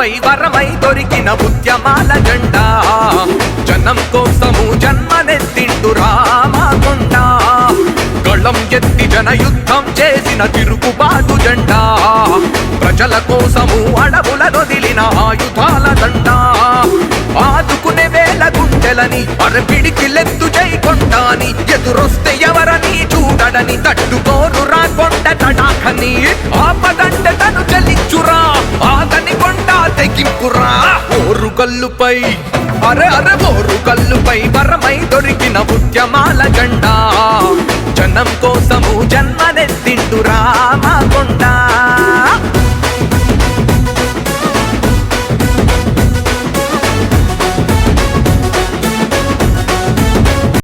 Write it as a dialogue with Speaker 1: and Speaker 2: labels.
Speaker 1: గల్లుపై వరమై దొరికిన ఉద్యమాల జెండా జనం కోసము జన్మనెత్తిండు రామకొండ గళం ఎత్తి జనయుద్ధం చేసిన తిరుగుబాటు జెండా ప్రజల కోసము అడవుల నొదిలిన ఆయుధాల దండా ఆదుకునే వేల గుండెలని అరపిడికి లెత్తు జైకొండాని ఎదురొస్తే ఎవరని చూడడని తట్టుకోరు రాకొండ తడాఖని ఆపదంటే తను చలించురా ఆదని కొండ తెగింపురా ఓరుగల్లుపై ఓరుగల్లుపై వరమై దొరికిన ఉద్యమాల జెండా జనం కోసము జన్మనెత్తిండురా